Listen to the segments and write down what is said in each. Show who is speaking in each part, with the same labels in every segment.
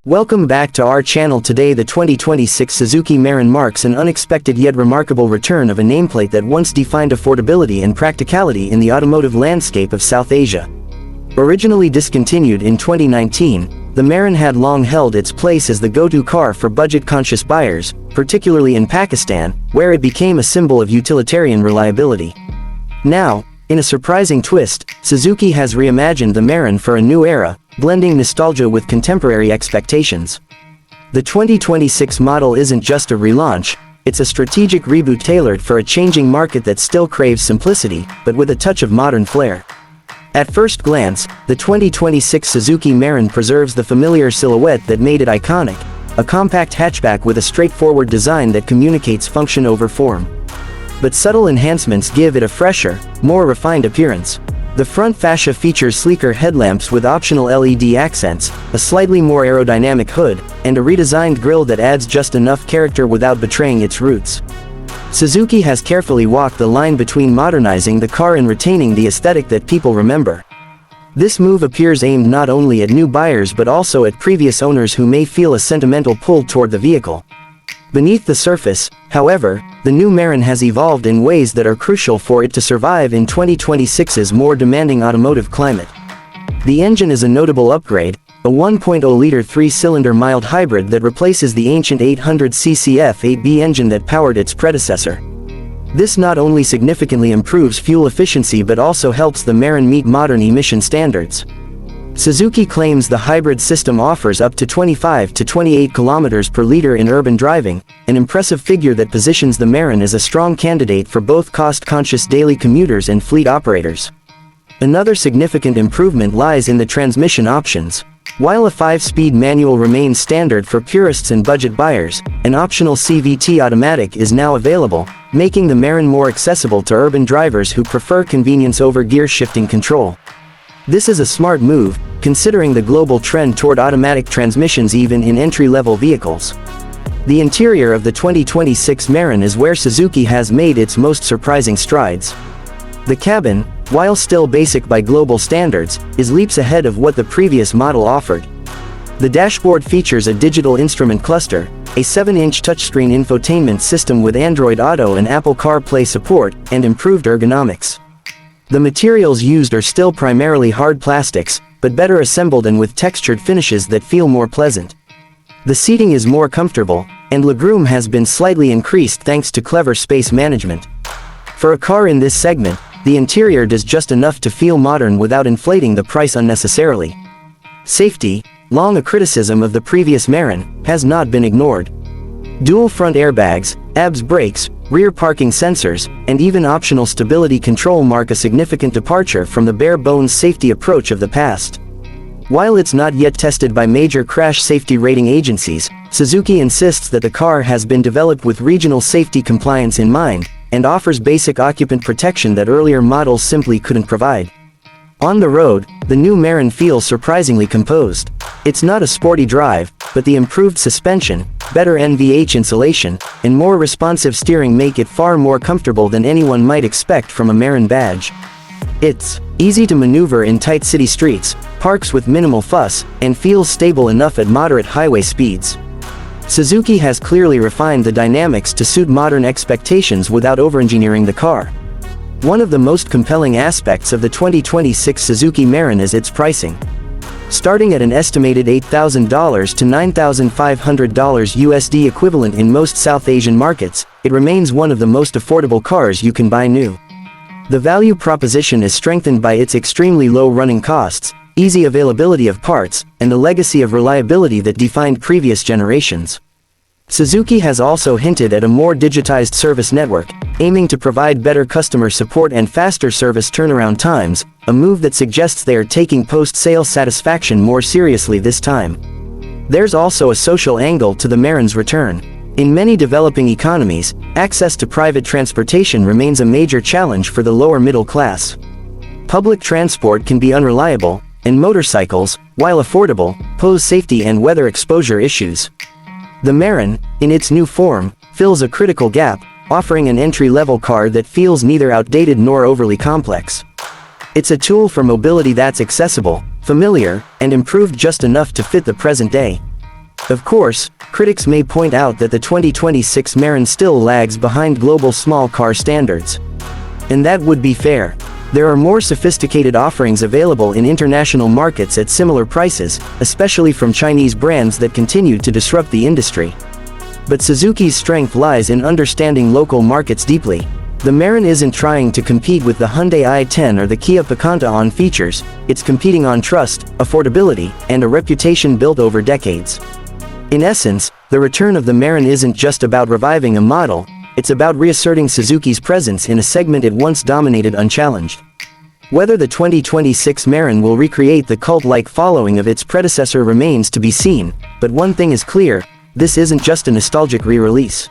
Speaker 1: Welcome back to our channel. Today the 2026 Suzuki Mehran marks an unexpected yet remarkable return of a nameplate that once defined affordability and practicality in the automotive landscape of South Asia. Originally discontinued in 2019, the Mehran had long held its place as the go-to car for budget-conscious buyers, particularly in Pakistan, where it became a symbol of utilitarian reliability. Now, in a surprising twist, Suzuki has reimagined the Mehran for a new era, blending nostalgia with contemporary expectations. The 2026 model isn't just a relaunch, it's a strategic reboot tailored for a changing market that still craves simplicity, but with a touch of modern flair. At first glance, the 2026 Suzuki Mehran preserves the familiar silhouette that made it iconic, a compact hatchback with a straightforward design that communicates function over form. But subtle enhancements give it a fresher, more refined appearance. The front fascia features sleeker headlamps with optional LED accents, a slightly more aerodynamic hood, and a redesigned grille that adds just enough character without betraying its roots. Suzuki has carefully walked the line between modernizing the car and retaining the aesthetic that people remember. This move appears aimed not only at new buyers but also at previous owners who may feel a sentimental pull toward the vehicle. Beneath the surface, however, the new Mehran has evolved in ways that are crucial for it to survive in 2026's more demanding automotive climate. The engine is a notable upgrade, a 1.0-liter three-cylinder mild hybrid that replaces the ancient 800cc F8B engine that powered its predecessor. This not only significantly improves fuel efficiency but also helps the Mehran meet modern emission standards. Suzuki claims the hybrid system offers up to 25 to 28 km per liter in urban driving, an impressive figure that positions the Mehran as a strong candidate for both cost-conscious daily commuters and fleet operators. Another significant improvement lies in the transmission options. While a 5-speed manual remains standard for purists and budget buyers, an optional CVT automatic is now available, making the Mehran more accessible to urban drivers who prefer convenience over gear shifting control. This is a smart move, considering the global trend toward automatic transmissions even in entry-level vehicles. The interior of the 2026 Mehran is where Suzuki has made its most surprising strides. The cabin, while still basic by global standards, is leaps ahead of what the previous model offered. The dashboard features a digital instrument cluster, a 7-inch touchscreen infotainment system with Android Auto and Apple CarPlay support, and improved ergonomics. The materials used are still primarily hard plastics, but better assembled and with textured finishes that feel more pleasant. The seating is more comfortable, and legroom has been slightly increased thanks to clever space management. For a car in this segment, the interior does just enough to feel modern without inflating the price unnecessarily. Safety, long a criticism of the previous Mehran, has not been ignored. Dual front airbags, ABS brakes, rear parking sensors, and even optional stability control mark a significant departure from the bare-bones safety approach of the past. While it's not yet tested by major crash safety rating agencies, Suzuki insists that the car has been developed with regional safety compliance in mind, and offers basic occupant protection that earlier models simply couldn't provide. On the road, the new Mehran feels surprisingly composed. It's not a sporty drive, but the improved suspension, better NVH insulation, and more responsive steering make it far more comfortable than anyone might expect from a Mehran badge. It's easy to maneuver in tight city streets, parks with minimal fuss, and feels stable enough at moderate highway speeds. Suzuki has clearly refined the dynamics to suit modern expectations without over-engineering the car. One of the most compelling aspects of the 2026 Suzuki Mehran is its pricing. Starting at an estimated $8,000 to $9,500 USD equivalent in most South Asian markets, it remains one of the most affordable cars you can buy new. The value proposition is strengthened by its extremely low running costs, easy availability of parts, and the legacy of reliability that defined previous generations. Suzuki has also hinted at a more digitized service network, aiming to provide better customer support and faster service turnaround times, a move that suggests they are taking post-sale satisfaction more seriously this time. There's also a social angle to the Mehran's return. In many developing economies, access to private transportation remains a major challenge for the lower middle class. Public transport can be unreliable, and motorcycles, while affordable, pose safety and weather exposure issues. The Mehran, in its new form, fills a critical gap, offering an entry-level car that feels neither outdated nor overly complex. It's a tool for mobility that's accessible, familiar, and improved just enough to fit the present day. Of course, critics may point out that the 2026 Mehran still lags behind global small car standards. And that would be fair. There are more sophisticated offerings available in international markets at similar prices, especially from Chinese brands that continue to disrupt the industry. But Suzuki's strength lies in understanding local markets deeply. The Mehran isn't trying to compete with the Hyundai i10 or the Kia Picanto on features, it's competing on trust, affordability, and a reputation built over decades. In essence, the return of the Mehran isn't just about reviving a model, it's about reasserting Suzuki's presence in a segment it once dominated unchallenged. Whether the 2026 Mehran will recreate the cult-like following of its predecessor remains to be seen, but one thing is clear, this isn't just a nostalgic re-release.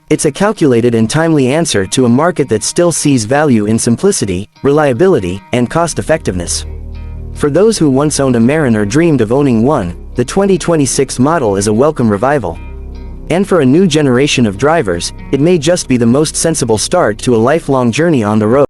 Speaker 1: It's a calculated and timely answer to a market that still sees value in simplicity, reliability, and cost-effectiveness. For those who once owned a Mehran or dreamed of owning one, the 2026 model is a welcome revival. And for a new generation of drivers, it may just be the most sensible start to a lifelong journey on the road.